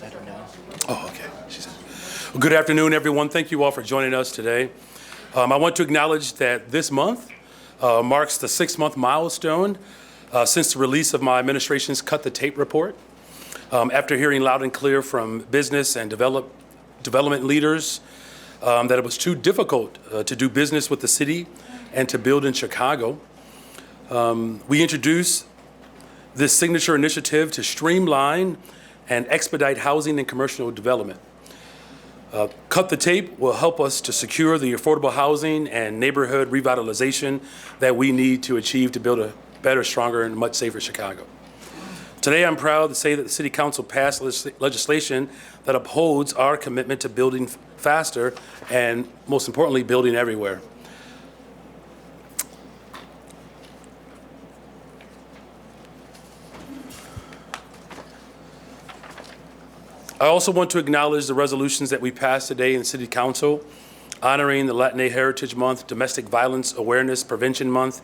I don't know. Oh, okay. She said. Well, good afternoon, everyone. Thank you all for joining us today. I want to acknowledge that this month marks the 6-month milestone since the release of my administration's Cut the Tape report. After hearing loud and clear from business and development leaders that it was too difficult to do business with the city and to build in Chicago, we introduced this signature initiative to streamline and expedite housing and commercial development. Cut the Tape will help us to secure the affordable housing and neighborhood revitalization that we need to achieve to build a better, stronger, and much safer Chicago. Today, I'm proud to say that the City Council passed legislation that upholds our commitment to building faster and, most importantly, building everywhere. I also want to acknowledge the resolutions that we passed today in City Council, honoring the Latina Heritage Month, Domestic Violence Awareness Prevention Month,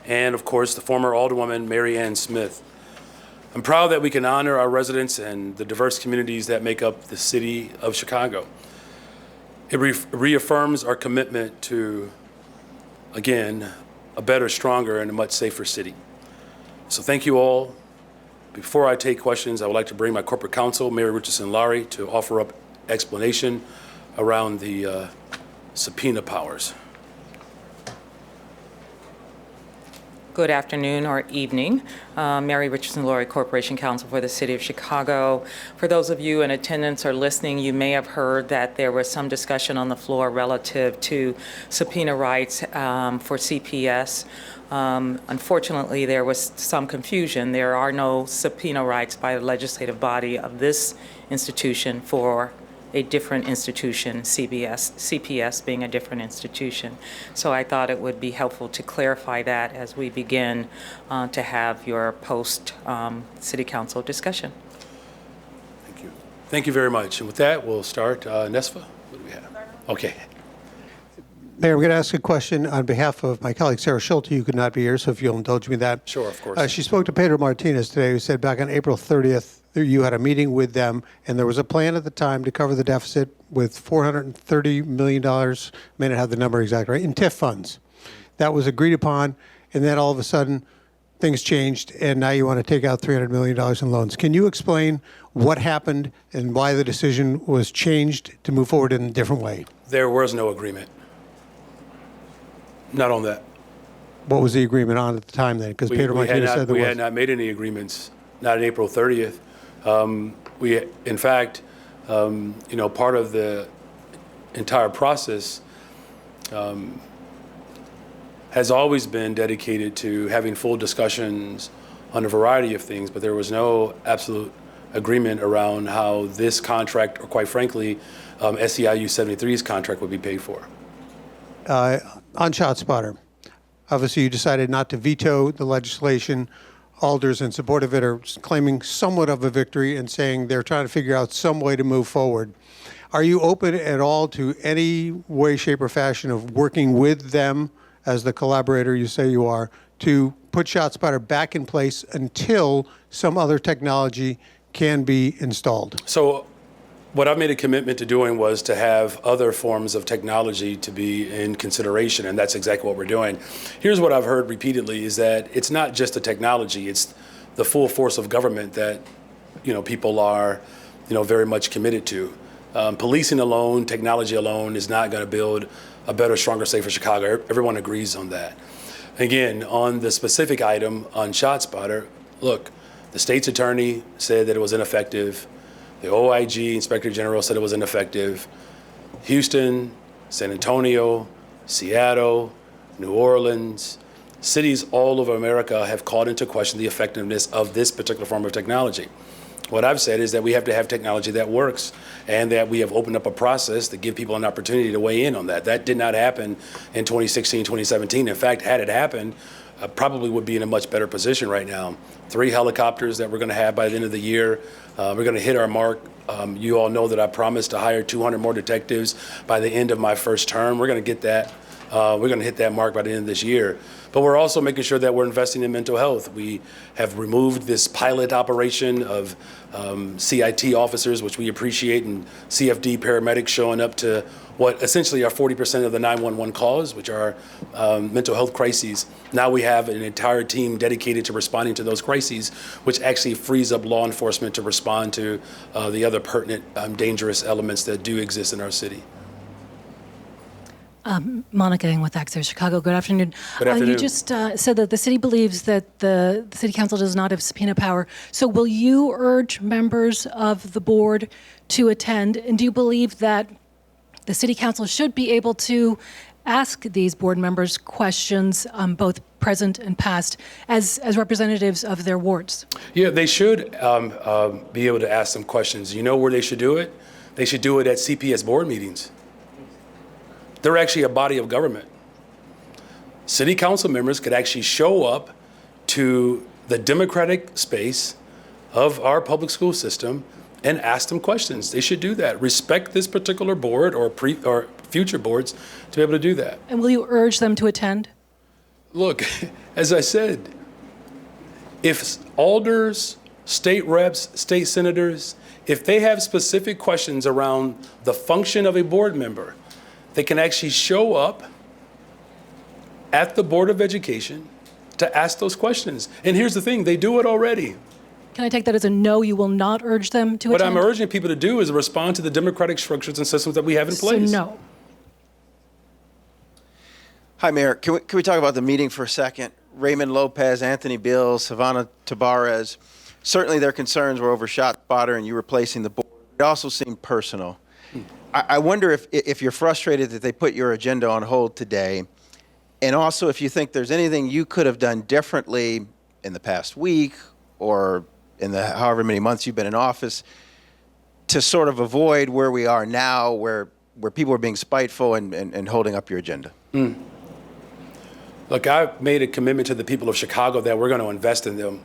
and of course, the former Alderwoman Mary Ann Smith. I'm proud that we can honor our residents and the diverse communities that make up the city of Chicago. It reaffirms our commitment to, again, a better, stronger, and a much safer city. So thank you all. Before I take questions, I would like to bring my corporate counsel, Mary Richardson-Laurie, to offer up explanation around the subpoena powers. Good afternoon or evening. Mary Richardson-Laurie, Corporation Counsel for the City of Chicago. For those of you in attendance or listening, you may have heard that there was some discussion on the floor relative to subpoena rights for CPS. Unfortunately, there was some confusion. There are no subpoena rights by the legislative body of this institution for a different institution, CPS being a different institution. So I thought it would be helpful to clarify that as we begin to have your post-City Council discussion. Thank you. Thank you very much. And with that, we'll start. Nesfa, what do we have? Okay. Mayor, I'm going to ask a question on behalf of my colleague Sarah Schulte, who could not be here, so if you'll indulge me that. Sure, of course. She spoke to Pedro Martinez today, who said back on April 30th, you had a meeting with them, and there was a plan at the time to cover the deficit with $430 million, I may not have the number exact, right, in TIF funds. That was agreed upon, and then all of a sudden, things changed, and now you want to take out $300 million in loans. Can you explain what happened and why the decision was changed to move forward in a different way? There was no agreement. Not on that. What was the agreement on at the time then? Because Pedro Martinez said there was. We had not made any agreements, not on April 30th. In fact, part of the entire process has always been dedicated to having full discussions on a variety of things, but there was no absolute agreement around how this contract, or quite frankly, SEIU 73's contract would be paid for. On ShotSpotter, obviously you decided not to veto the legislation. Alders in support of it are claiming somewhat of a victory and saying they're trying to figure out some way to move forward. Are you open at all to any way, shape, or fashion of working with them as the collaborator you say you are to put ShotSpotter back in place until some other technology can be installed? So what I've made a commitment to doing was to have other forms of technology to be in consideration, and that's exactly what we're doing. Here's what I've heard repeatedly is that it's not just the technology, it's the full force of government that, people are, very much committed to. Policing alone, technology alone is not going to build a better, stronger, safer Chicago. Everyone agrees on that. Again, on the specific item on ShotSpotter, look, the state's attorney said that it was ineffective. The OIG, Inspector General, said it was ineffective. Houston, San Antonio, Seattle, New Orleans, cities all over America have called into question the effectiveness of this particular form of technology. What I've said is that we have to have technology that works and that we have opened up a process to give people an opportunity to weigh in on that. That did not happen in 2016, 2017. In fact, had it happened, probably would be in a much better position right now. 3 helicopters that we're going to have by the end of the year. We're going to hit our mark. You all know that I promised to hire 200 more detectives by the end of my first term. We're going to get that We're going to hit that mark by the end of this year. But we're also making sure that we're investing in mental health. We have removed this pilot operation of CIT officers, which we appreciate, and CFD paramedics showing up to what essentially are 40% of the 911 calls, which are mental health crises. Now we have an entire team dedicated to responding to those crises, which actually frees up law enforcement to respond to the other pertinent, dangerous elements that do exist in our city. Monica Ng with Access Chicago. Good afternoon. Good afternoon. You just said that the city believes that the city council does not have subpoena power. So will you urge members of the board to attend? And do you believe that the city council should be able to ask these board members questions, both present and past, as representatives of their wards? Yeah, they should be able to ask some questions. You know where they should do it? They should do it at CPS board meetings. They're actually a body of government. City council members could actually show up to the democratic space of our public school system and ask them questions. They should do that. Respect this particular board or future boards to be able to do that. And will you urge them to attend? Look, as I said, if alders, state reps, state senators, if they have specific questions around the function of a board member, they can actually show up at the Board of Education to ask those questions. And here's the thing, they do it already. Can I take that as a no, you will not urge them to What attend? I'm urging people to do is respond to the democratic structures and systems that we have in place. So no. Hi, Mayor. Can we talk about the meeting for a second? Raymond Lopez, Anthony Beal, Savannah Tabarez. Certainly their concerns were over ShotSpotter and you replacing the board. It also seemed personal. I wonder if you're frustrated that they put your agenda on hold today, and also if you think there's anything you could have done differently in the past week or in the however many months you've been in office to sort of avoid where we are now, where people are being spiteful and holding up your agenda. Look, I've made a commitment to the people of Chicago that we're going to invest in them.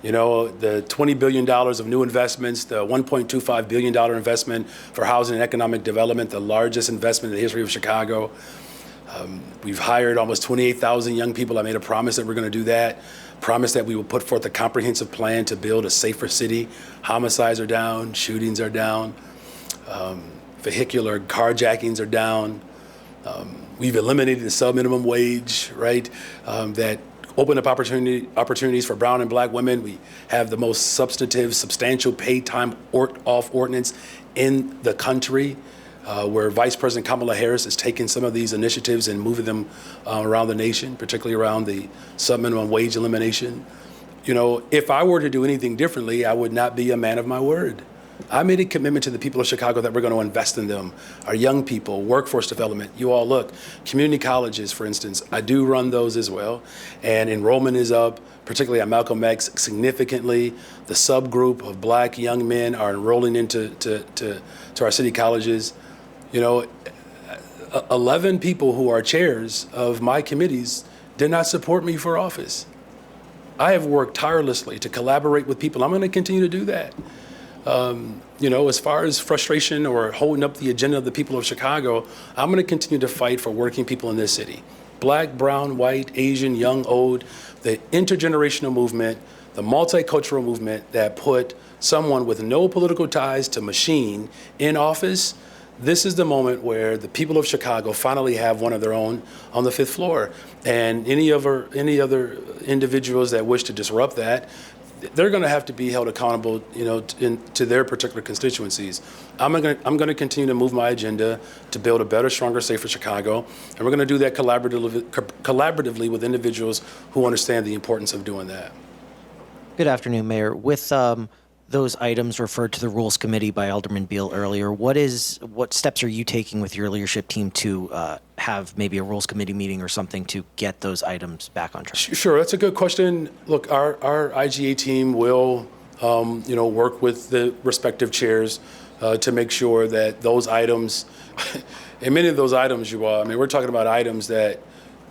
You know, the $20 billion of new investments, the $1.25 billion investment for housing and economic development, the largest investment in the history of Chicago. We've hired almost 28,000 young people. I made a promise that we're going to do that. Promise that we will put forth a comprehensive plan to build a safer city. Homicides are down, shootings are down, vehicular carjackings are down. We've eliminated the sub-minimum wage, right? That open up opportunities for brown and black women. We have the most substantial paid time off ordinance in the country, where Vice President Kamala Harris has taken some of these initiatives and moving them around the nation, particularly around the sub-minimum wage elimination. You know, if I were to do anything differently, I would not be a man of my word. I made a commitment to the people of Chicago that we're going to invest in them, our young people, workforce development. You all look, community colleges, for instance, I do run those as well, and enrollment is up, particularly at Malcolm X, significantly. The subgroup of black young men are enrolling into our city colleges. You know, 11 people who are chairs of my committees did not support me for office. I have worked tirelessly to collaborate with people. I'm going to continue to do that. You know, as far as frustration or holding up the agenda of the people of Chicago, I'm going to continue to fight for working people in this city. Black, brown, white, Asian, young, old, the intergenerational movement, the multicultural movement that put someone with no political ties to machine in office. This is the moment where the people of Chicago finally have one of their own on the fifth floor. And any other individuals that wish to disrupt that, they're going to have to be held accountable, you know, to their particular constituencies. I'm going to continue to move my agenda to build a better, stronger, safer Chicago, and we're going to do that collaboratively with individuals who understand the importance of doing that. Good afternoon, Mayor. With those items referred to the Rules Committee by Alderman Beal earlier, what steps are you taking with your leadership team to have maybe a Rules Committee meeting or something to get those items back on track? Sure, that's a good question. Look, our IGA team will work with the respective chairs to make sure that those items, and many of those items, we're talking about items that,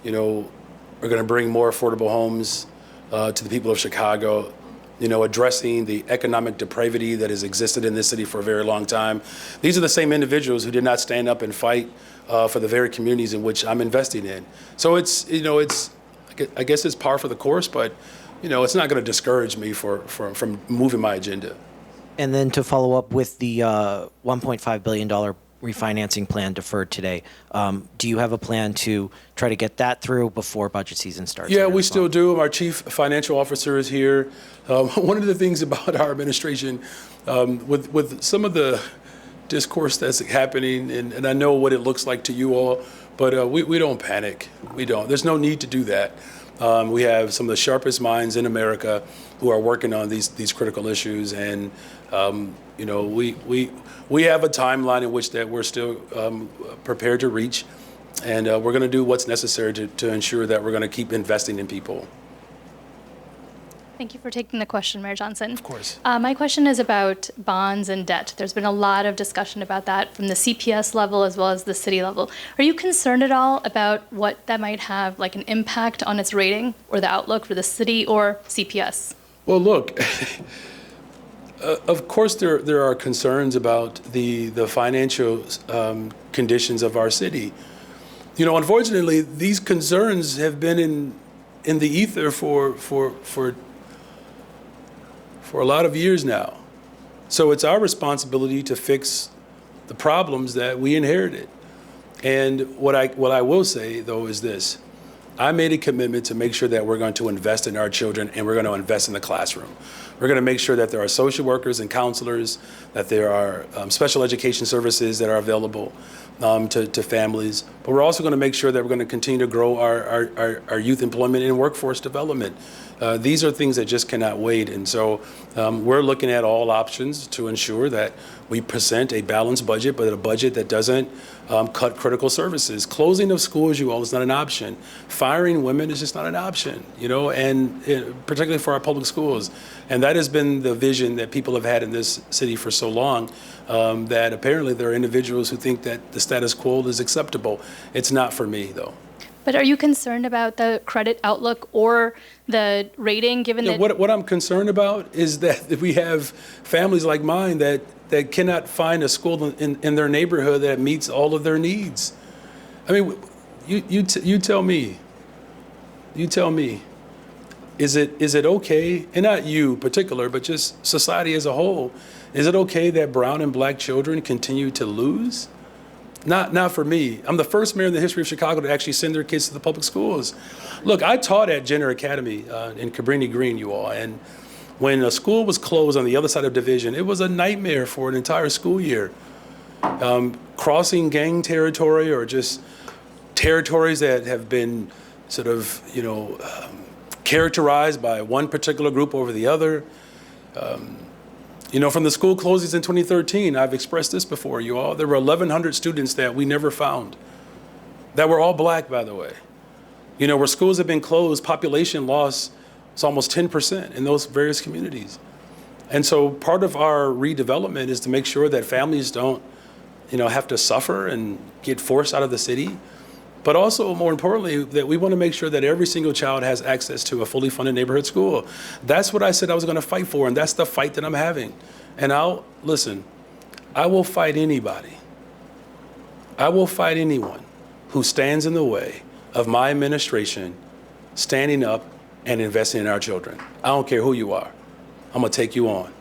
you know, are going to bring more affordable homes to the people of Chicago. addressing the economic depravity that has existed in this city for a very long time. These are the same individuals who did not stand up and fight for the very communities in which I'm investing in. So I guess it's par for the course, but it's not going to discourage me from moving my agenda. And then to follow up with the $1.5 billion refinancing plan deferred today, do you have a plan to try to get that through before budget season starts? Yeah, we still do. Our chief financial officer is here. One of the things about our administration, with some of the discourse that's happening, and I know what it looks like to you all, but we don't panic. We don't. There's no need to do that. We have some of the sharpest minds in America who are working on these critical issues, and we have a timeline in which that we're still prepared to reach, and we're going to do what's necessary to ensure that we're going to keep investing in people. Thank you for taking the question, Mayor Johnson. Of course. My question is about bonds and debt. There's been a lot of discussion about that from the CPS level as well as the city level. Are you concerned at all about what that might have, like an impact on its rating or the outlook for the city or CPS? Well, look, of course there are concerns about the financial conditions of our city. Unfortunately, these concerns have been in the ether for a lot of years now. So it's our responsibility to fix the problems that we inherited. And what I will say, though, is this. I made a commitment to make sure that we're going to invest in our children, and we're going to invest in the classroom. We're going to make sure that there are social workers and counselors, that there are special education services that are available to families. But we're also going to make sure that we're going to continue to grow our youth employment and workforce development. These are things that just cannot wait. And so we're looking at all options to ensure that we present a balanced budget, but a budget that doesn't cut critical services. Closing of schools, you all, is not an option. Firing women is just not an option, and particularly for our public schools. And that has been the vision that people have had in this city for so long, that apparently there are individuals who think that the status quo is acceptable. It's not for me, though. But are you concerned about the credit outlook or the rating, given that? What I'm concerned about is that we have families like mine that cannot find a school in their neighborhood that meets all of their needs. I mean, you tell me. You tell me. Is it okay, and not you in particular, but just society as a whole, is it okay that brown and black children continue to lose? Not for me. I'm the first mayor in the history of Chicago to actually send their kids to the public schools. Look, I taught at Jenner Academy in Cabrini Green, you all, and when a school was closed on the other side of Division, it was a nightmare for an entire school year. Crossing gang territory or just territories that have been sort of, characterized by one particular group over the other. From the school closings in 2013, I've expressed this before, you all. There were 1,100 students that we never found, that were all black, by the way. Where schools have been closed, population loss is almost 10% in those various communities. And so part of our redevelopment is to make sure that families don't, have to suffer and get forced out of the city. But also, more importantly, that we want to make sure that every single child has access to a fully funded neighborhood school. That's what I said I was going to fight for, and that's the fight that I'm having. And I will fight anybody. I will fight anyone who stands in the way of my administration standing up and investing in our children. I don't care who you are. I'm going to take you on.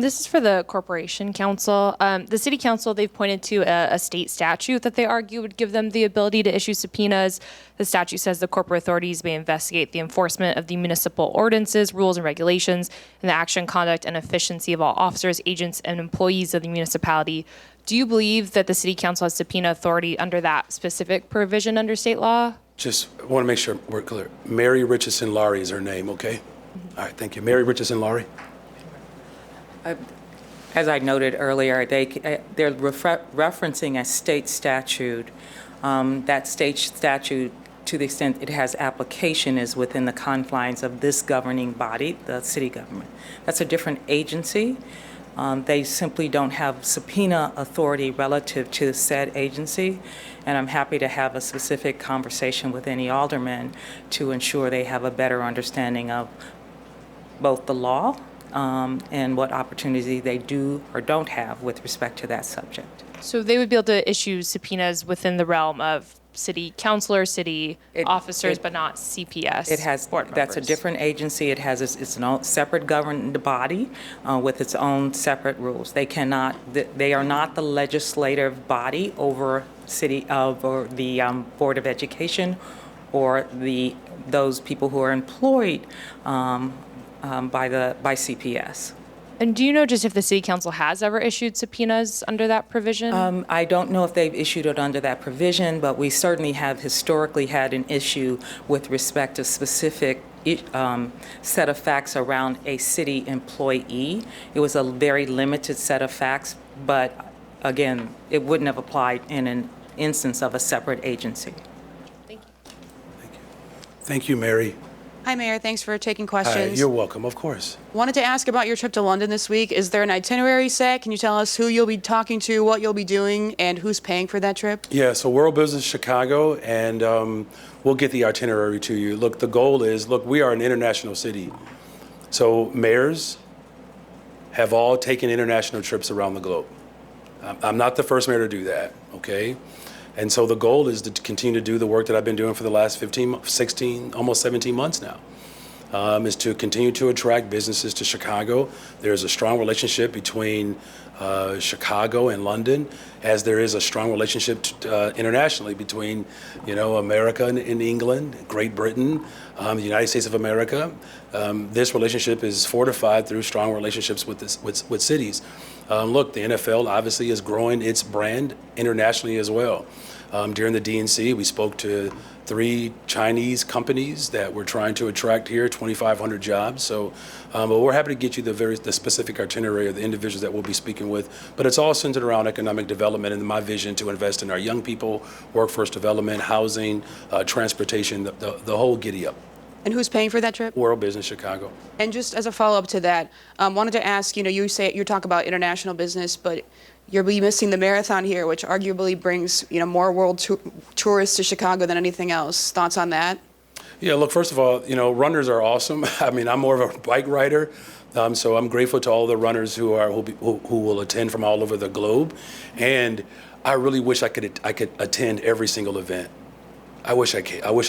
This is for the Corporation Council. The City Council, they've pointed to a state statute that they argue would give them the ability to issue subpoenas. The statute says the corporate authorities may investigate the enforcement of the municipal ordinances, rules, and regulations, and the action, conduct, and efficiency of all officers, agents, and employees of the municipality. Do you believe that the City Council has subpoena authority under that specific provision under state law? Just want to make sure we're clear. Mary Richardson Laurie is her name, okay? All right, thank you. Mary Richardson Laurie. As I noted earlier, they're referencing a state statute. That state statute, to the extent it has application, is within the confines of this governing body, the city government. That's a different agency. They simply don't have subpoena authority relative to said agency. And I'm happy to have a specific conversation with any alderman to ensure they have a better understanding of both the law and what opportunity they do or don't have with respect to that subject. So they would be able to issue subpoenas within the realm of city councilors, city officers, but not CPS It has, board that's a members. different agency. It has its own separate governed body with its own separate rules. They cannot, they are not the legislative body over or the Board of Education or those people who are employed by CPS. And do you know just if the city council has ever issued subpoenas under that provision? I don't know if they've issued it under that provision, but we certainly have historically had an issue with respect to specific set of facts around a city employee. It was a very limited set of facts, but again, it wouldn't have applied in an instance of a separate agency. Thank you, Mary. Hi, Mayor. Thanks for taking Hi, questions. you're welcome, of course. Wanted to ask about your trip to London this week. Is there an itinerary set? Can you tell us who you'll be talking to, what you'll be doing, and who's paying for that trip? Yeah, so World Business Chicago, and we'll get the itinerary to you. Look, the goal is, look, we are an international city. So mayors have all taken international trips around the globe. I'm not the first mayor to do that, okay? And so the goal is to continue to do the work that I've been doing for the last 15, 16, almost 17 months now, is to continue to attract businesses to Chicago. There's a strong relationship between Chicago and London, as there is a strong relationship internationally between, America and England, Great Britain, the United States of America. This relationship is fortified through strong relationships with cities. Look, the NFL obviously is growing its brand internationally as well. During the DNC, we spoke to 3 Chinese companies that we're trying to attract here, 2,500 jobs. So, but we're happy to get you the specific itinerary of the individuals that we'll be speaking with. But it's all centered around economic development and my vision to invest in our young people, workforce development, housing, transportation, the whole giddy up. And who's paying for that trip? World Business Chicago. And just as a follow-up to that, wanted to ask, you talk about international business, but you'll be missing the marathon here, which arguably brings, more world tourists to Chicago than anything else. Thoughts on that? Yeah, look, first of all, runners are awesome. I mean, I'm more of a bike rider, so I'm grateful to all the runners who will attend from all over the globe. And I really wish I could attend every single event. I wish I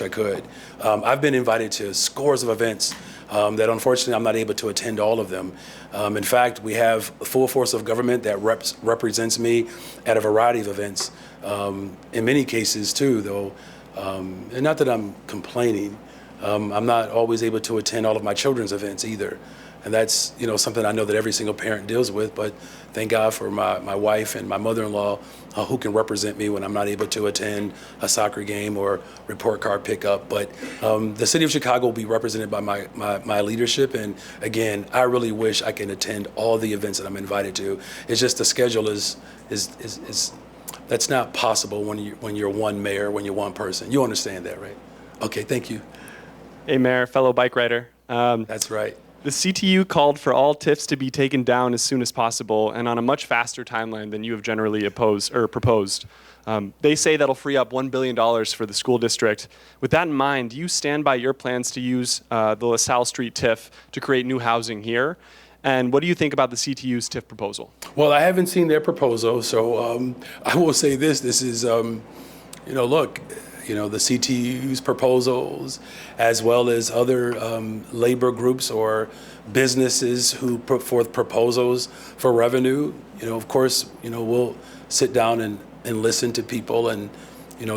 could. I've been invited to scores of events that unfortunately I'm not able to attend all of them. In fact, we have a full force of government that represents me at a variety of events. In many cases too, though, and not that I'm complaining, I'm not always able to attend all of my children's events either. And that's, something I know that every single parent deals with, but thank God for my wife and my mother-in-law who can represent me when I'm not able to attend a soccer game or report card pickup. But the city of Chicago will be represented by my leadership. And again, I really wish I can attend all the events that I'm invited to. It's just the schedule is that's not possible when you're one mayor, when you're one person. You understand that, right? Okay, thank you. Hey, Mayor, fellow bike rider. That's right. The CTU called for all TIFs to be taken down as soon as possible and on a much faster timeline than you have generally proposed. They say that'll free up $1 billion for the school district. With that in mind, do you stand by your plans to use the LaSalle Street TIF to create new housing here? And what do you think about the CTU's TIF proposal? Well, I haven't seen their proposal, so I will say this. This is, look, the CTU's proposals, as well as other labor groups or businesses who put forth proposals for revenue. Of course, we'll sit down and listen to people and,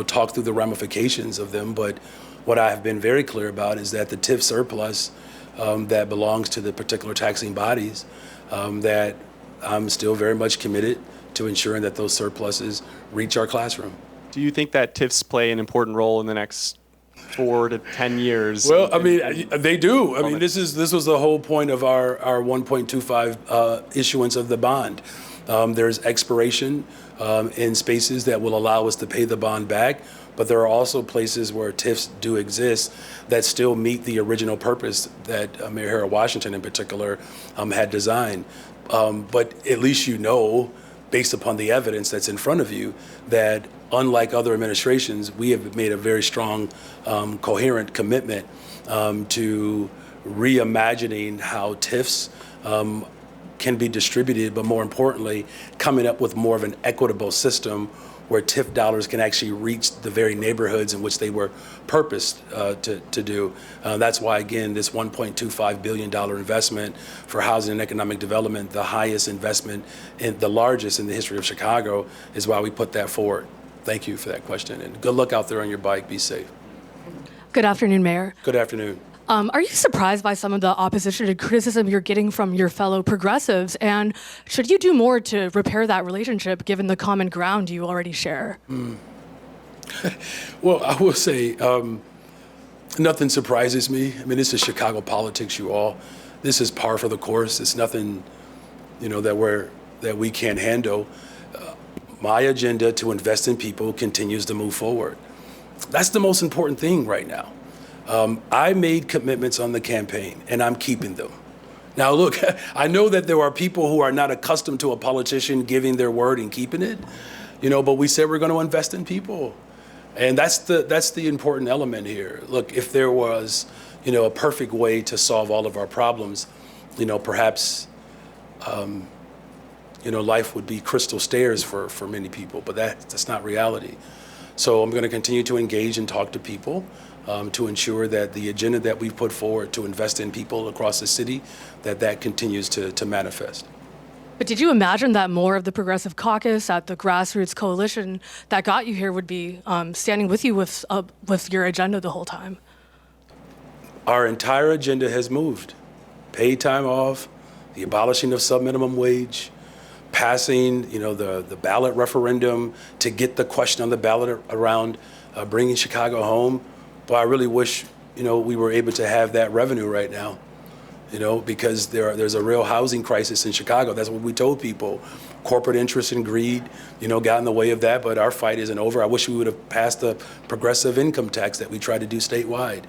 talk through the ramifications of them. But what I have been very clear about is that the TIF surplus that belongs to the particular taxing bodies, that I'm still very much committed to ensuring that those surpluses reach our classroom. Do you think that TIFs play an important role in the next 4 to 10 years? Well, I mean, they do. I mean, this was the whole point of our 1.25 issuance of the bond. There's expiration in spaces that will allow us to pay the bond back, but there are also places where TIFs do exist that still meet the original purpose that Mayor Harold Washington in particular had designed. But at least based upon the evidence that's in front of you, that unlike other administrations, we have made a very strong, coherent commitment to reimagining how TIFs can be distributed, but more importantly, coming up with more of an equitable system where TIF dollars can actually reach the very neighborhoods in which they were purposed to do. That's why, again, this $1.25 billion investment for housing and economic development, the highest investment, the largest in the history of Chicago, is why we put that forward. Thank you for that question, and good luck out there on your bike. Be safe. Good afternoon, Mayor. Good afternoon. Are you surprised by some of the opposition and criticism you're getting from your fellow progressives? And should you do more to repair that relationship given the common ground you already share? Well, I will say nothing surprises me. I mean, this is Chicago politics, you all. This is par for the course. It's nothing, that we can't handle. My agenda to invest in people continues to move forward. That's the most important thing right now. I made commitments on the campaign, and I'm keeping them. Now, look, I know that there are people who are not accustomed to a politician giving their word and keeping it, but we said we're going to invest in people. And that's the important element here. Look, if there was, a perfect way to solve all of our problems, perhaps, life would be crystal stairs for many people, but that's not reality. So I'm going to continue to engage and talk to people to ensure that the agenda that we've put forward to invest in people across the city, that continues to manifest. But did you imagine that more of the Progressive Caucus at the grassroots coalition that got you here would be standing with you with your agenda the whole time? Our entire agenda has moved. Paid time off, the abolishing of subminimum wage, passing, the ballot referendum to get the question on the ballot around bringing Chicago home. But I really wish, we were able to have that revenue right now, because there's a real housing crisis in Chicago. That's what we told people. Corporate interest and greed, got in the way of that, but our fight isn't over. I wish we would have passed the progressive income tax that we tried to do statewide.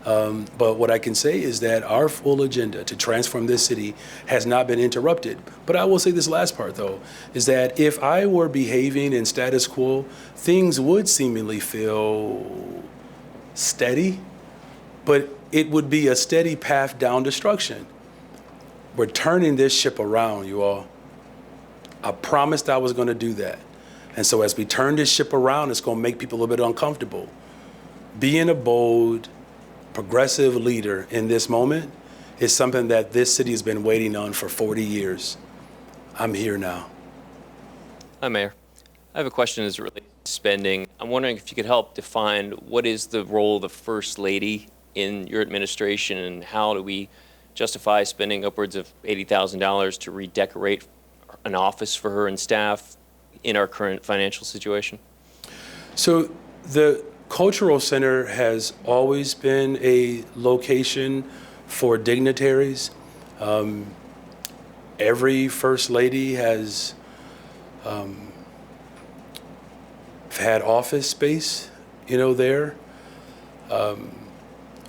But what I can say is that our full agenda to transform this city has not been interrupted. But I will say this last part, though, is that if I were behaving in status quo, things would seemingly feel steady, but it would be a steady path down destruction. We're turning this ship around, you all. I promised I was going to do that. And so as we turn this ship around, it's going to make people a little bit uncomfortable. Being a bold, progressive leader in this moment is something that this city has been waiting on for 40 years. I'm here now. Hi, Mayor. I have a question as it relates to spending. I'm wondering if you could help define what is the role of the First Lady in your administration, and how do we justify spending upwards of $80,000 to redecorate an office for her and staff in our current financial situation? So the Cultural Center has always been a location for dignitaries. Every First Lady has had office space, there.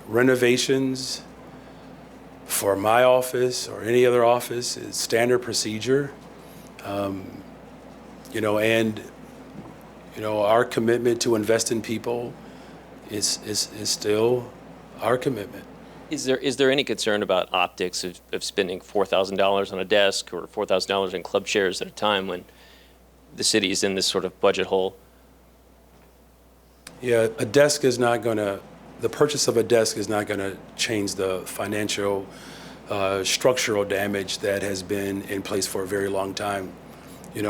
Renovations for my office or any other office is standard procedure. Our commitment to invest in people is still our commitment. Is there any concern about optics of spending $4,000 on a desk or $4,000 in club chairs at a time when the city is in this sort of budget hole? Yeah, the purchase of a desk is not going to change the financial structural damage that has been in place for a very long time.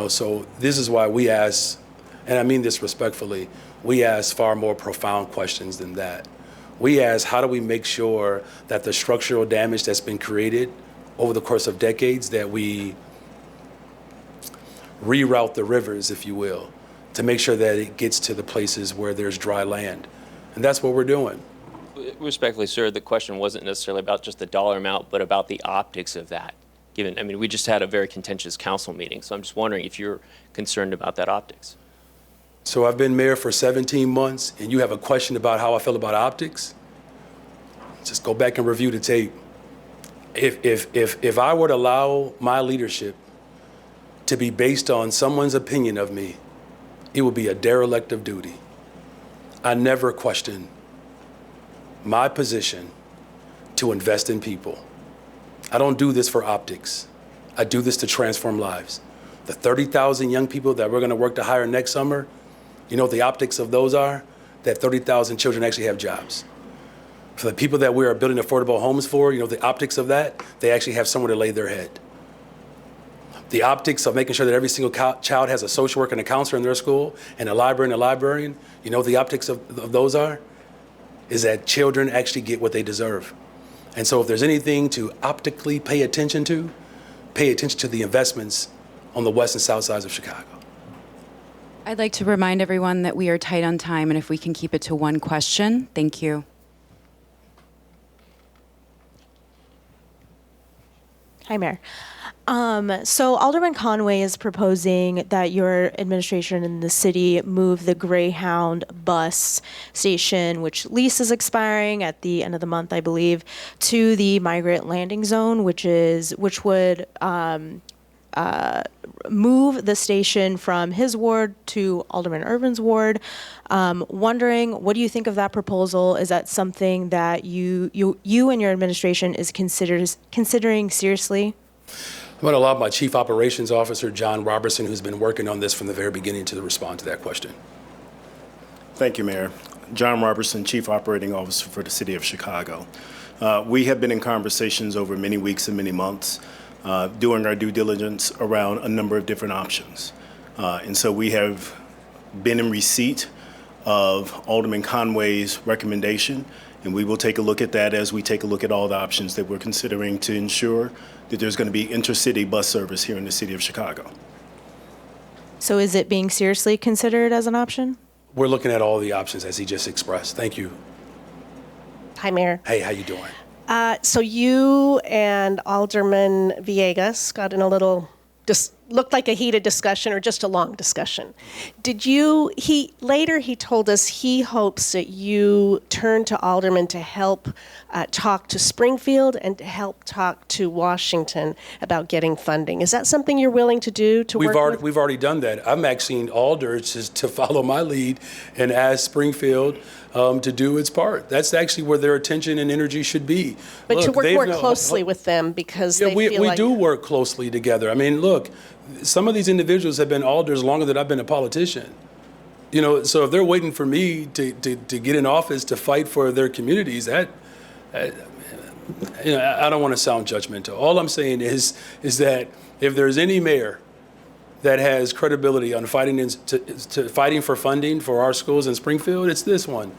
So this is why we ask, and I mean this respectfully, we ask far more profound questions than that. We ask, how do we make sure that the structural damage that's been created over the course of decades, that we reroute the rivers, if you will, to make sure that it gets to the places where there's dry land. And that's what we're doing. Respectfully, sir, the question wasn't necessarily about just the dollar amount, but about the optics of that. We just had a very contentious council meeting, so I'm just wondering if you're concerned about that optics. So I've been mayor for 17 months, and you have a question about how I feel about optics? Just go back and review the tape. If I were to allow my leadership to be based on someone's opinion of me, it would be a derelict of duty. I never question my position to invest in people. I don't do this for optics. I do this to transform lives. The 30,000 young people that we're going to work to hire next summer, you know what the optics of those are? That 30,000 children actually have jobs. For the people that we are building affordable homes for, you know the optics of that? They actually have somewhere to lay their head. The optics of making sure that every single child has a social worker and a counselor in their school, and a librarian and a librarian, you know what the optics of those are? Is that children actually get what they deserve. And so if there's anything to optically pay attention to the investments on the west and south sides of Chicago. I'd like to remind everyone that we are tight on time, and if we can keep it to one question, thank you. Hi, Mayor. So Alderman Conway is proposing that your administration and the city move the Greyhound bus station, which lease is expiring at the end of the month, I believe, to the migrant landing zone, which would move the station from his ward to Alderman Irvin's ward. Wondering, what do you think of that proposal? Is that something that you and your administration is considering seriously? I'm going to allow my Chief Operations Officer, John Robertson, who's been working on this from the very beginning, to respond to that question. Thank you, Mayor. John Robertson, Chief Operating Officer for the City of Chicago. We have been in conversations over many weeks and many months, doing our due diligence around a number of different options. And so we have been in receipt of Alderman Conway's recommendation, and we will take a look at that as we take a look at all the options that we're considering to ensure that there's going to be intercity bus service here in the city of Chicago. So is it being seriously considered as an option? We're looking at all the options as he just expressed. Thank you. Hi, Mayor. Hey, how you doing? So you and Alderman Villegas got in a little, looked like a heated discussion or just a long discussion. Later he told us he hopes that you turn to Alderman to help talk to Springfield and to help talk to Washington about getting funding. Is that something you're willing to do to work with? We've already done that. I'm asking Alder to follow my lead and ask Springfield to do its part. That's actually where their attention and energy should be. But look, to work more closely with them because they feel we like... do work closely together. I mean, look, some of these individuals have been Alders longer than I've been a politician. You know, so if they're waiting for me to get in office to fight for their communities, I don't want to sound judgmental. All I'm saying is that if there's any mayor that has credibility on fighting for funding for our schools in Springfield, it's this one.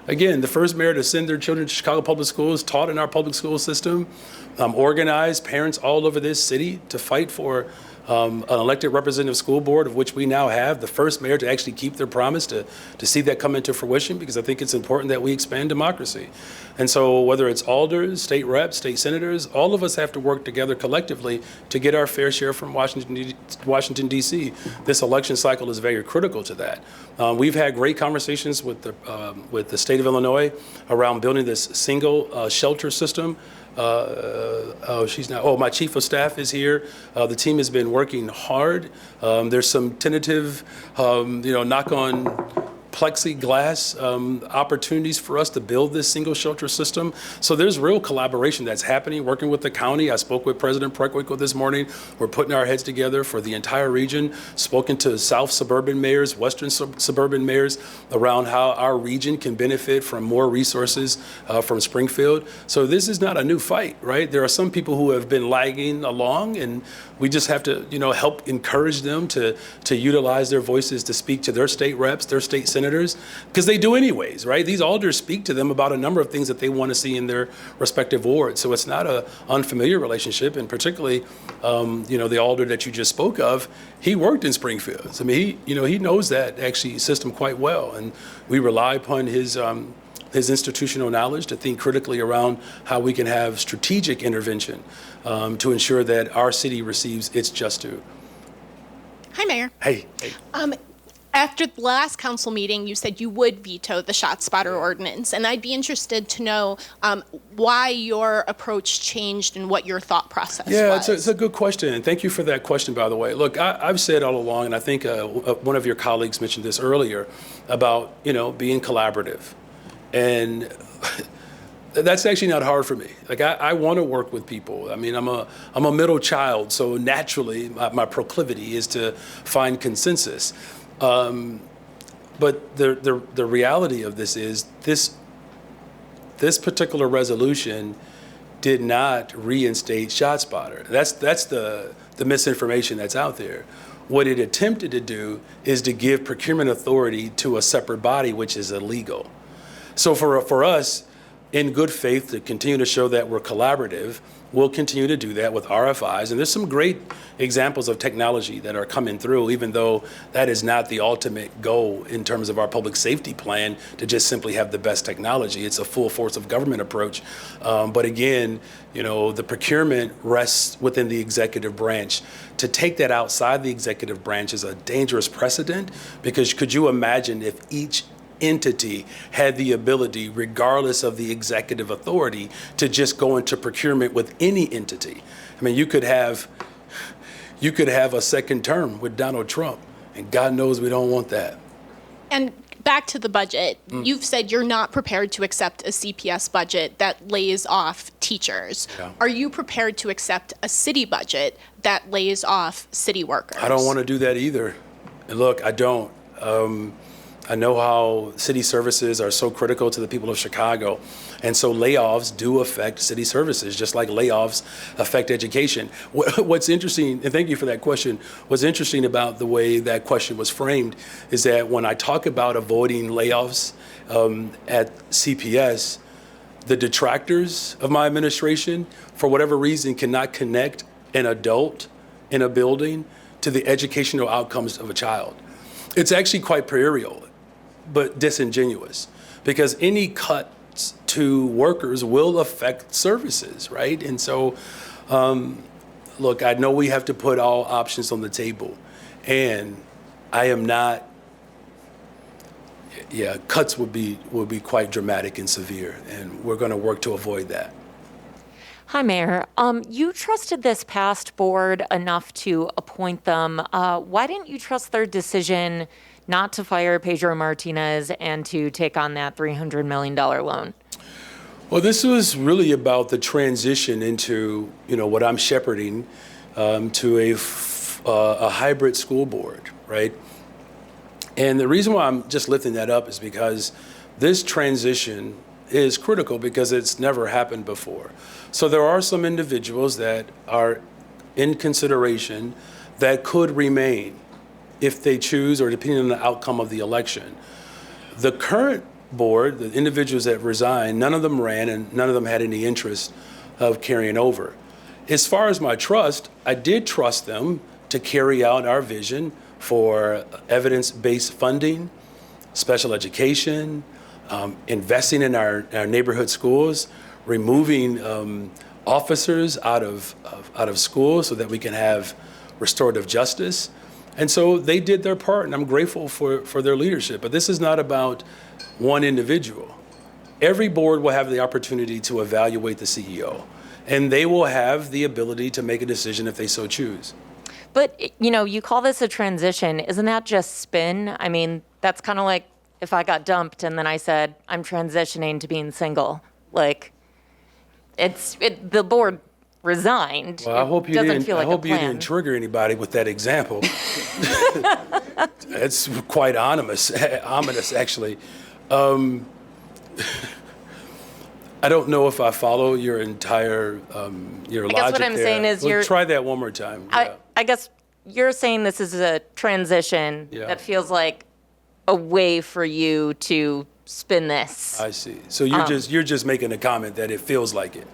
Again, the first mayor to send their children to Chicago Public Schools, taught in our public school system, organized parents all over this city to fight for an elected representative school board, of which we now have, the first mayor to actually keep their promise to see that come into fruition, because I think it's important that we expand democracy. And so whether it's alders, state reps, state senators, all of us have to work together collectively to get our fair share from Washington, D.C. This election cycle is very critical to that. We've had great conversations with the state of Illinois around building this single shelter system. My chief of staff is here. The team has been working hard. There's some tentative, knock on plexiglass opportunities for us to build this single shelter system. So there's real collaboration that's happening, working with the county. I spoke with President Preckwinkle this morning. We're putting our heads together for the entire region, spoken to South suburban mayors, Western suburban mayors around how our region can benefit from more resources from Springfield. So this is not a new fight, right? There are some people who have been lagging along, and we just have to, help encourage them to utilize their voices to speak to their state reps, their state senators, because they do anyways, right? These alders speak to them about a number of things that they want to see in their respective wards. So it's not an unfamiliar relationship, and particularly, the alder that you just spoke of, he worked in Springfield. I mean, he knows that actually system quite well, and we rely upon his institutional knowledge to think critically around how we can have strategic intervention to ensure that our city receives its just due. Hi, Mayor. Hey. After the last council meeting, you said you would veto the ShotSpotter ordinance, and I'd be interested to know why your approach changed and what your thought process was. It's a good question, and thank you for that question, by the way. Look, I've said all along, and I think one of your colleagues mentioned this earlier, about being collaborative, and that's actually not hard for me. Like I want to work with people. I mean, I'm a middle child, so naturally my proclivity is to find consensus. But the reality of this is this particular resolution did not reinstate ShotSpotter. That's the misinformation that's out there. What it attempted to do is to give procurement authority to a separate body, which is illegal. So for us, in good faith, to continue to show that we're collaborative, we'll continue to do that with RFIs. And there's some great examples of technology that are coming through, even though that is not the ultimate goal in terms of our public safety plan to just simply have the best technology. It's a full force of government approach. But again, the procurement rests within the executive branch. To take that outside the executive branch is a dangerous precedent, because could you imagine if each entity had the ability, regardless of the executive authority, to just go into procurement with any entity? I mean, you could have a second term with Donald Trump, and God knows we don't want that. And back to the budget, you've said you're not prepared to accept a CPS budget that lays off teachers. Yeah. Are you prepared to accept a city budget that lays off city workers? I don't want to do that either. And look, I don't. I know how city services are so critical to the people of Chicago. And so layoffs do affect city services, just like layoffs affect education. What's interesting, and thank you for that question, what's interesting about the way that question was framed is that when I talk about avoiding layoffs at CPS, the detractors of my administration, for whatever reason, cannot connect an adult in a building to the educational outcomes of a child. It's actually quite puerile, but disingenuous, because any cuts to workers will affect services, right? And so, look, I know we have to put all options on the table, and I am not, cuts would be quite dramatic and severe, and we're gonna work to avoid that. Hi, Mayor. You trusted this past board enough to appoint them. Why didn't you trust their decision not to fire Pedro Martinez and to take on that $300 million loan? Well, this was really about the transition into, what I'm shepherding to a hybrid school board, right? And the reason why I'm just lifting that up is because this transition is critical because it's never happened before. So there are some individuals that are in consideration that could remain if they choose, or depending on the outcome of the election. The current board, the individuals that resigned, none of them ran and none of them had any interest of carrying over. As far as my trust, I did trust them to carry out our vision for evidence-based funding, special education, investing in our neighborhood schools, removing officers out of schools so that we can have restorative justice. And so they did their part, and I'm grateful for their leadership. But this is not about one individual. Every board will have the opportunity to evaluate the CEO, and they will have the ability to make a decision if they so choose. But, you call this a transition. Isn't that just spin? I mean, that's kind of like if I got dumped and then I said, I'm transitioning to being single. Like, the board resigned. Well, I hope you didn't trigger anybody with that example. It's quite ominous actually. I don't know if I follow your entire your logic there. I guess what I'm saying is try that one more time. I guess you're saying this is a transition that feels like a way for you to spin this. I see. So you're just making a comment that it feels like it.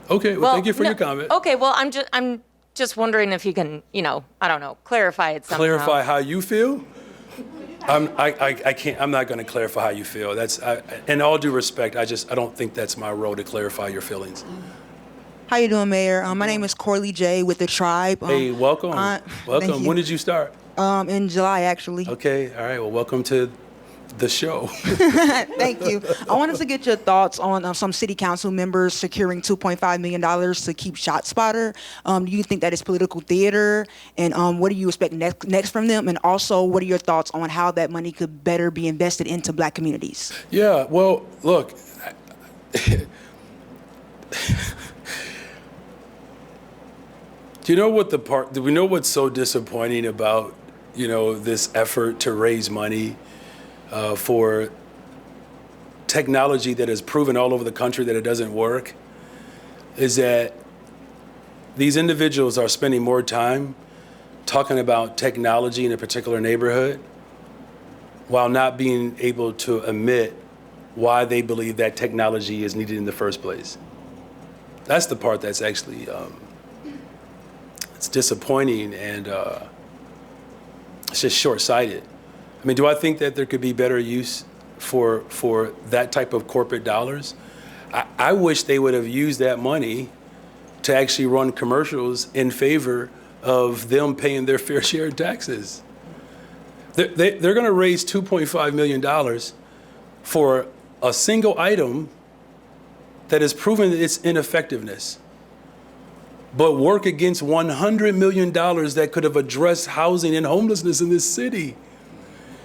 Okay, well thank you for your comment. Okay, well I'm just wondering if you can, I don't know, clarify it somehow. Clarify how you feel? I can't. I'm not going to clarify how you feel. In all due respect, I don't think that's my role to clarify your feelings. How you doing, Mayor? My name is Corley J with the Tribe. Hey, welcome. Welcome. When did you start? In July, actually. Okay, all right. Well, welcome to the show. Thank you. I wanted to get your thoughts on some city council members securing $2.5 million to keep ShotSpotter. Do you think that is political theater? And what do you expect next from them? And also, what are your thoughts on how that money could better be invested into Black communities? Yeah, well, look. Do we know what's so disappointing about, this effort to raise money for technology that has proven all over the country that it doesn't work? Is that these individuals are spending more time talking about technology in a particular neighborhood while not being able to admit why they believe that technology is needed in the first place. That's the part that's actually it's disappointing, and it's just short-sighted. I mean, do I think that there could be better use for that type of corporate dollars? I wish they would have used that money to actually run commercials in favor of them paying their fair share in taxes. They're going to raise $2.5 million for a single item that has proven its ineffectiveness, but work against $100 million that could have addressed housing and homelessness in this city.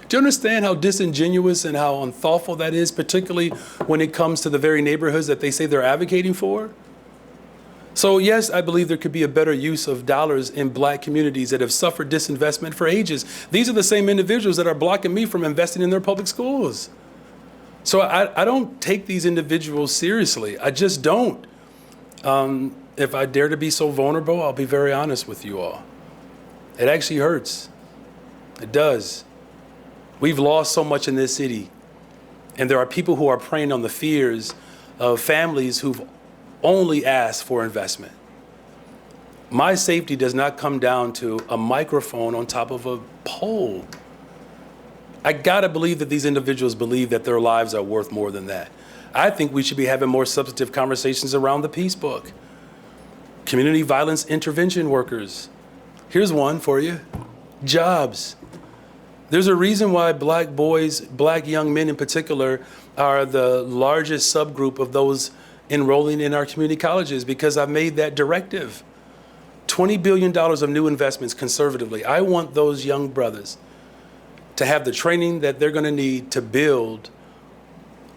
Do you understand how disingenuous and how unthoughtful that is, particularly when it comes to the very neighborhoods that they say they're advocating for? So yes, I believe there could be a better use of dollars in Black communities that have suffered disinvestment for ages. These are the same individuals that are blocking me from investing in their public schools. So I don't take these individuals seriously. I just don't. If I dare to be so vulnerable, I'll be very honest with you all. It actually hurts. It does. We've lost so much in this city. And there are people who are preying on the fears of families who've only asked for investment. My safety does not come down to a microphone on top of a pole. I gotta believe that these individuals believe that their lives are worth more than that. I think we should be having more substantive conversations around the Peace Book. Community violence intervention workers. Here's one for you. Jobs. There's a reason why Black boys, Black young men in particular, are the largest subgroup of those enrolling in our community colleges, because I've made that directive. $20 billion of new investments conservatively. I want those young brothers to have the training that they're gonna need to build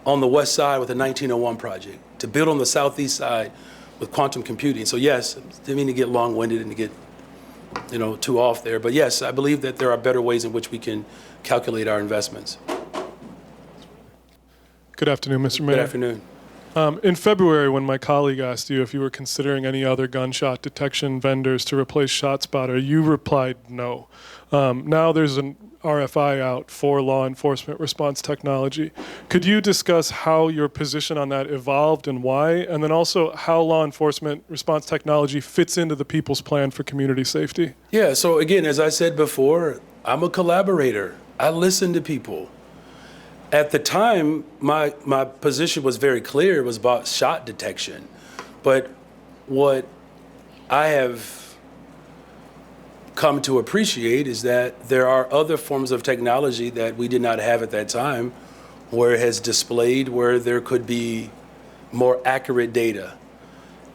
on the west side with the 1901 project, to build on the southeast side with quantum computing. So yes, didn't mean to get long-winded and to get too off there, but yes, I believe that there are better ways in which we can calculate our investments. Good afternoon, Mr. Mayor. Good afternoon. In February, when my colleague asked you if you were considering any other gunshot detection vendors to replace ShotSpotter, you replied no. Now there's an RFI out for law enforcement response technology. Could you discuss how your position on that evolved and why? And then also how law enforcement response technology fits into the People's Plan for Community Safety? Yeah, so again, as I said before, I'm a collaborator. I listen to people. At the time, my position was very clear. It was about shot detection. But what I have come to appreciate is that there are other forms of technology that we did not have at that time, where it has displayed where there could be more accurate data.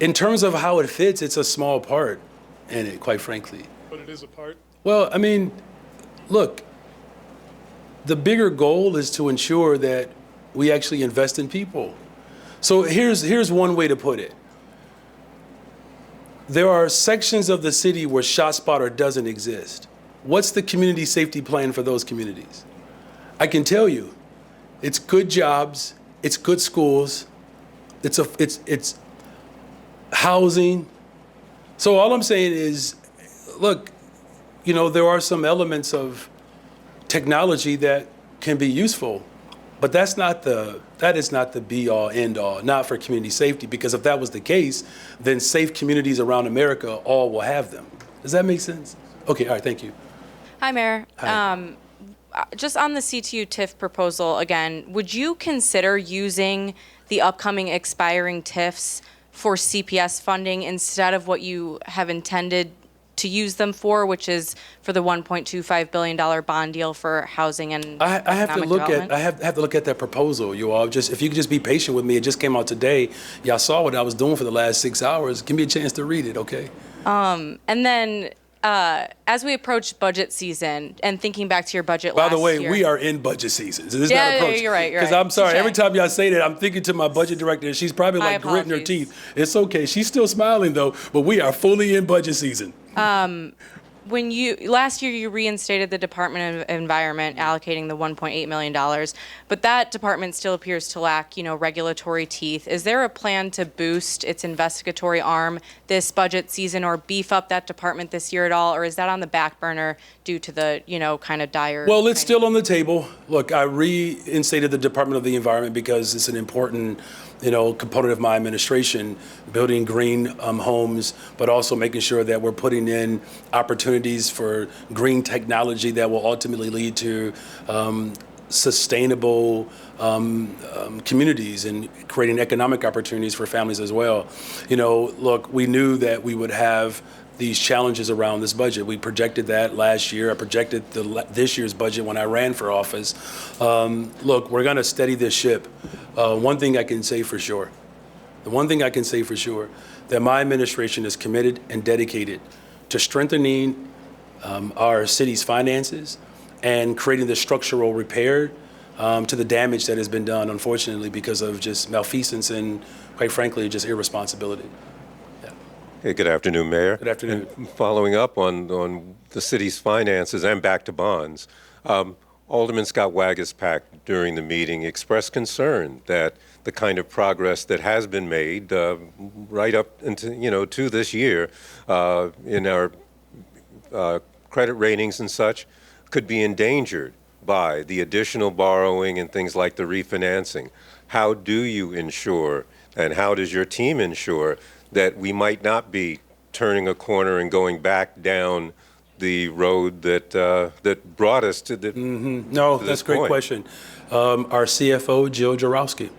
In terms of how it fits, it's a small part in it, quite frankly. But it is a part? Well, I mean, look, the bigger goal is to ensure that we actually invest in people. So here's one way to put it. There are sections of the city where ShotSpotter doesn't exist. What's the community safety plan for those communities? I can tell you, it's good jobs, it's good schools, it's housing. So all I'm saying is, look, there are some elements of technology that can be useful, but that is not the be all end all, not for community safety, because if that was the case, then safe communities around America all will have them. Does that make sense? Okay, all right, thank you. Hi, Mayor. Hi. Just on the CTU TIF proposal again, would you consider using the upcoming expiring TIFs for CPS funding instead of what you have intended to use them for, which is for the $1.25 billion bond deal for housing and I have to economic look at development? I have to look at that proposal, you all. Just if you could just be patient with me, it just came out today. Y'all saw what I was doing for the last 6 hours. Give me a chance to read it, okay? And then as we approach budget season and thinking back to your budget By last the way, year. we are in budget season. So this Yeah, is not yeah, approach. you're right, you're Because right. I'm sorry, Touche. every time y'all say that, I'm thinking to my budget director, and she's probably My like gritting her apologies. teeth. It's okay. She's still smiling though, but we are fully in budget season. When last year you reinstated the Department of Environment, allocating the $1.8 million, but that department still appears to lack, regulatory teeth. Is there a plan to boost its investigatory arm this budget season or beef up that department this year at all, or is that on the back burner due to the, kind of dire? Well, it's still on the table. Look, I reinstated the Department of the Environment because it's an important, component of my administration, building green homes, but also making sure that we're putting in opportunities for green technology that will ultimately lead to sustainable communities and creating economic opportunities for families as well. Look, we knew that we would have these challenges around this budget. We projected that last year. I projected this year's budget when I ran for office. Look, we're going to steady this ship. One thing I can say for sure, that my administration is committed and dedicated to strengthening our city's finances and creating the structural repair to the damage that has been done, unfortunately, because of just malfeasance and, quite frankly, just irresponsibility. Hey, good afternoon, Mayor. Good afternoon. And following up on the city's finances and back to bonds, Alderman Scott Waguespack during the meeting expressed concern that the kind of progress that has been made right up into, to this year in our credit ratings and such could be endangered by the additional borrowing and things like the refinancing. How do you ensure, and how does your team ensure that we might not be turning a corner and going back down the road that brought us to the No, that's a great question. Our CFO, Jill Jarowski.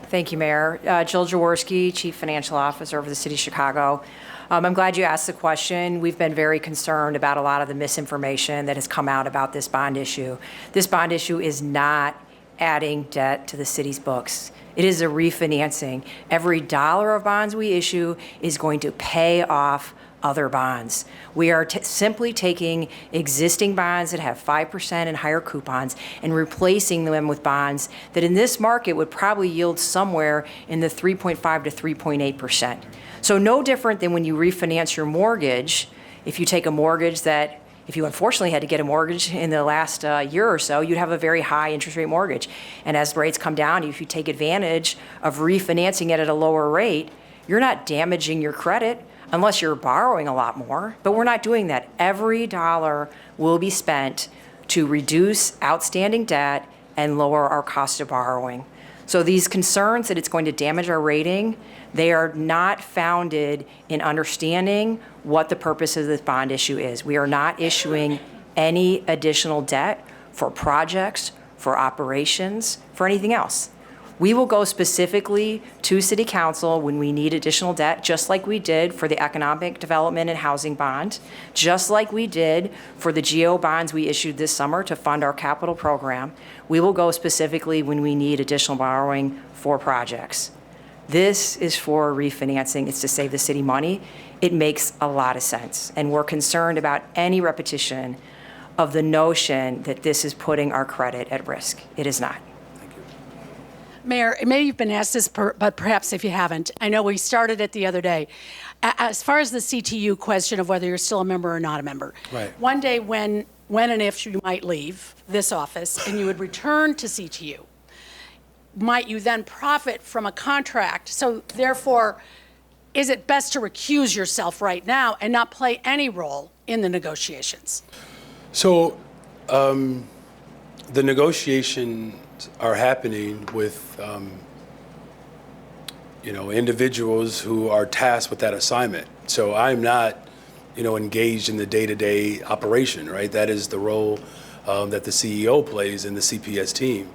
Thank you, Mayor. Jill Jaworski, Chief Financial Officer of the City of Chicago. I'm glad you asked the question. We've been very concerned about a lot of the misinformation that has come out about this bond issue. This bond issue is not adding debt to the city's books. It is a refinancing. Every dollar of bonds we issue is going to pay off other bonds. We are simply taking existing bonds that have 5% and higher coupons and replacing them with bonds that in this market would probably yield somewhere in the 3.5 to 3.8%. So no different than when you refinance your mortgage. If you take a mortgage that, if you unfortunately had to get a mortgage in the last year or so, you'd have a very high interest rate mortgage. And as rates come down, if you take advantage of refinancing it at a lower rate, you're not damaging your credit unless you're borrowing a lot more. But we're not doing that. Every dollar will be spent to reduce outstanding debt and lower our cost of borrowing. So these concerns that it's going to damage our rating, they are not founded in understanding what the purpose of this bond issue is. We are not issuing any additional debt for projects, for operations, for anything else. We will go specifically to City Council when we need additional debt, just like we did for the Economic Development and Housing Bond, just like we did for the GO bonds we issued this summer to fund our capital program. We will go specifically when we need additional borrowing for projects. This is for refinancing. It's to save the city money. It makes a lot of sense. And we're concerned about any repetition of the notion that this is putting our credit at risk. It is not. Mayor, maybe you've been asked this, but perhaps if you haven't, I know we started it the other day. As far as the CTU question of whether you're still a member or not a member, Right. one day when and if you might leave this office and you would return to CTU, might you then profit from a contract? So therefore, is it best to recuse yourself right now and not play any role in the negotiations? So the negotiations are happening with individuals who are tasked with that assignment. So I'm not engaged in the day-to-day operation, right? That is the role that the CEO plays in the CPS team.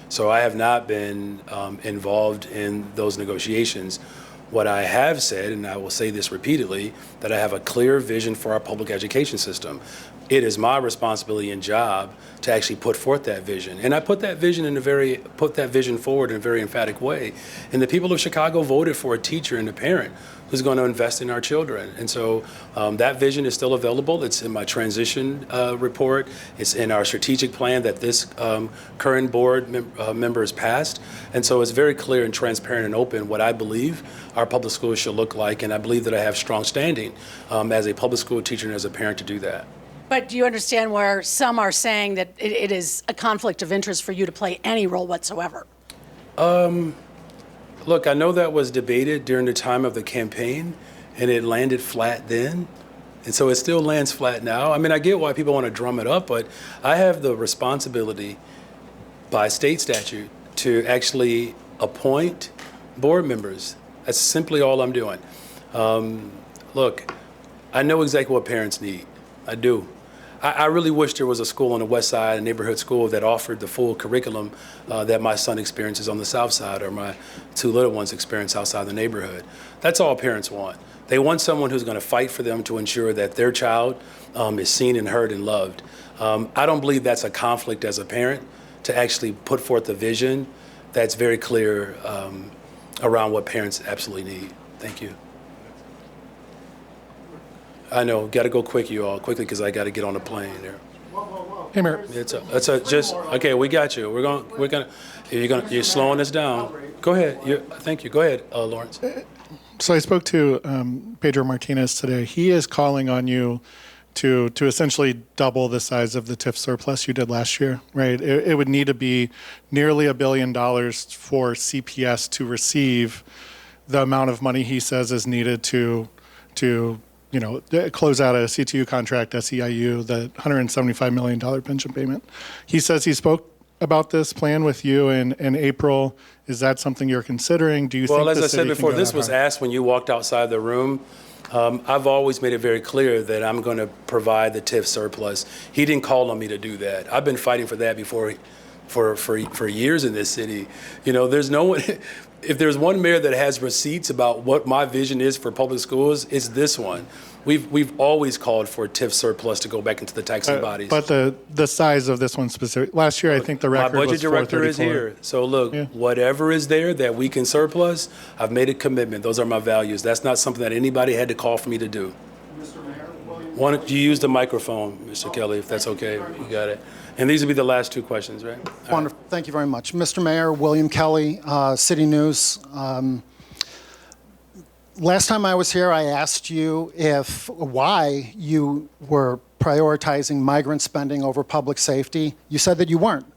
So I have not been involved in those negotiations. What I have said, and I will say this repeatedly, that I have a clear vision for our public education system. It is my responsibility and job to actually put forth that vision. And I put that vision forward in a very emphatic way. And the people of Chicago voted for a teacher and a parent who's going to invest in our children. And so that vision is still available. It's in my transition report. It's in our strategic plan that this current board member has passed. And so it's very clear and transparent and open what I believe our public schools should look like. And I believe that I have strong standing as a public school teacher and as a parent to do that. But do you understand where some are saying that it is a conflict of interest for you to play any role whatsoever? Look, I know that was debated during the time of the campaign, and it landed flat then. And so it still lands flat now. I mean, I get why people want to drum it up, but I have the responsibility by state statute to actually appoint board members. That's simply all I'm doing. Look, I know exactly what parents need. I do. I really wish there was a school on the west side, a neighborhood school, that offered the full curriculum that my son experiences on the south side, or my two little ones experience outside the neighborhood. That's all parents want. They want someone who's going to fight for them to ensure that their child is seen and heard and loved. I don't believe that's a conflict as a parent, to actually put forth a vision that's very clear around what parents absolutely need. Thank you. I know, got to go quick, you all, quickly, because I got to get on the plane there. Hey, Mayor. Okay. We got you. You're slowing us down. Go ahead. Thank you. Go ahead, Lawrence. So I spoke to Pedro Martinez today. He is calling on you to essentially double the size of the TIF surplus you did last year, right? It would need to be nearly $1 billion for CPS to receive the amount of money he says is needed to close out a CTU contract, SEIU, the $175 million pension payment. He says he spoke about this plan with you in April. Is that something you're considering? Do you think as the I said city before, can go this that was high? asked when you walked outside the room. I've always made it very clear that I'm going to provide the TIF surplus. He didn't call on me to do that. I've been fighting for that before, for years in this city. There's no one. If there's one mayor that has receipts about what my vision is for public schools, it's this one. We've always called for a TIF surplus to go back into the taxing bodies. But the size of this one specific. Last year, I think the record My was budget director is 434. here. So look, whatever is there that we can surplus, I've made a commitment. Those are my values. That's not something that anybody had to call for me to do. Mr. Mayor, why don't you use the microphone, Mr. Kelly, if that's okay? You got it. And these will be the last two questions, right? Wonderful. Thank you very much. Mr. Mayor, William Kelly, City News. Last time I was here, I asked you why you were prioritizing migrant spending over public safety. You said that you weren't.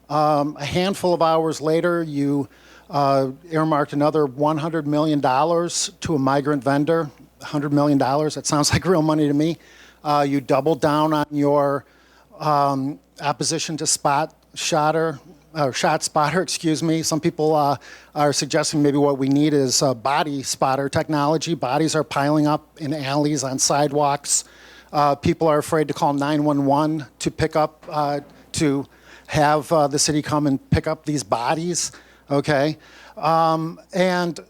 A handful of hours later, you earmarked another $100 million to a migrant vendor. $100 million, that sounds like real money to me. You doubled down on your opposition to shot spotter, excuse me. Some people are suggesting maybe what we need is body spotter technology. Bodies are piling up in alleys, on sidewalks. People are afraid to call 911 to pick up, to have the city come and pick up these bodies, okay? And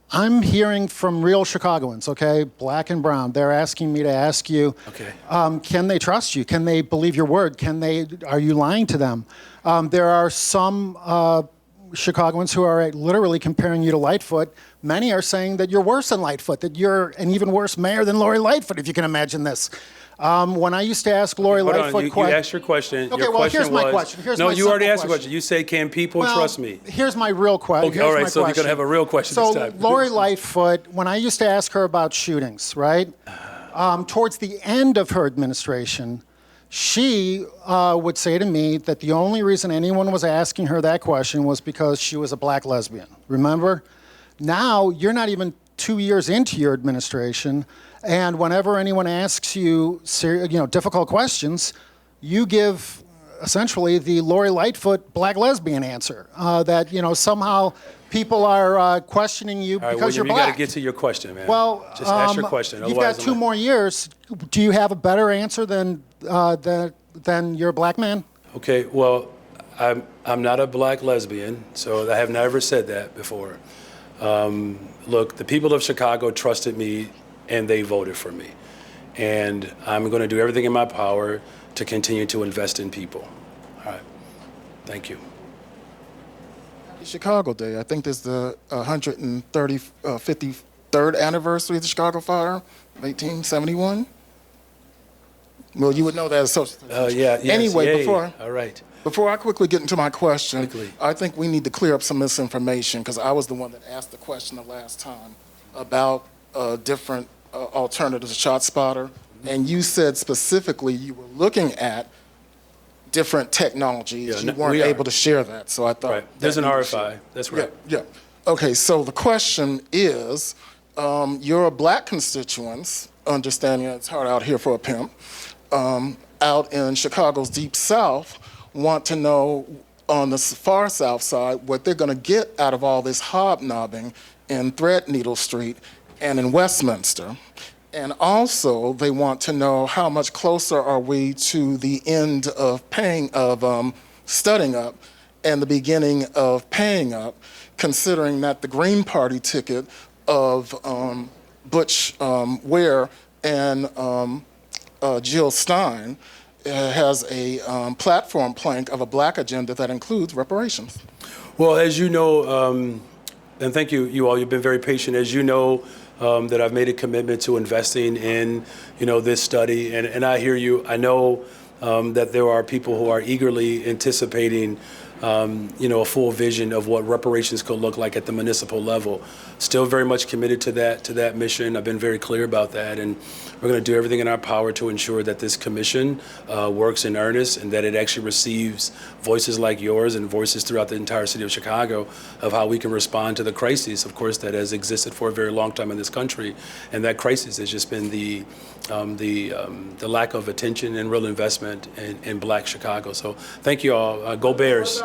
I'm hearing from real Chicagoans, okay, black and brown. They're asking me to ask you, can they trust you? Can they believe your word? Are you lying to them? There are some Chicagoans who are literally comparing you to Lightfoot. Many are saying that you're worse than Lightfoot, that you're an even worse mayor than Lori Lightfoot, if you can imagine this. When I used to ask Lori Lightfoot you asked your question. Okay, your well, question here's my was, question. No, you already asked the question. You said, can people trust me? Here's my real question. Okay, all right, so you're going to have a real question this time. So Lori Lightfoot, when I used to ask her about shootings, right, towards the end of her administration, she would say to me that the only reason anyone was asking her that question was because she was a black lesbian. Remember? Now, you're not even 2 years into your administration, and whenever anyone asks you, difficult questions, you give essentially the Lori Lightfoot black lesbian answer. That somehow people are questioning you because you're black. You got to get to your question, man. Well, just ask your question. You've got 2 more years. Do you have a better answer than you're a black man? Okay. Well, I'm not a black lesbian, so I have never said that before. Look, the people of Chicago trusted me and they voted for me. And I'm going to do everything in my power to continue to invest in people. All right. Thank you. Chicago Day. I think this is the 53rd anniversary of the Chicago fire, 1871. Well, you would know that as social. Yes, Anyway, yay. All right. Before I quickly get into my question, Quickly. I think we need to clear up some misinformation because I was the one that asked the question the last time about different alternatives to ShotSpotter, and you said specifically you were looking at different technologies. You weren't able to share that, so I thought. Right. There's an RFI. That's right. Yeah. Okay, so the question is, your black constituents, understanding it's hard out here for a pimp, out in Chicago's Deep South, want to know on the far south side what they're going to get out of all this hobnobbing in Threadneedle Street and in Westminster. And also, they want to know how much closer are we to the end of studying up and the beginning of paying up, considering that the Green Party ticket of Butch Ware and Jill Stein has a platform plank of a black agenda that includes reparations. Well, as you know, and thank you all, you've been very patient. As you know, that I've made a commitment to investing in, this study. And I hear you. I know that there are people who are eagerly anticipating, a full vision of what reparations could look like at the municipal level. Still very much committed to that mission. I've been very clear about that. And we're going to do everything in our power to ensure that this commission works in earnest and that it actually receives voices like yours and voices throughout the entire city of Chicago of how we can respond to the crisis, of course, that has existed for a very long time in this country. And that crisis has just been the lack of attention and real investment in Black Chicago. So thank you all. Go Bears.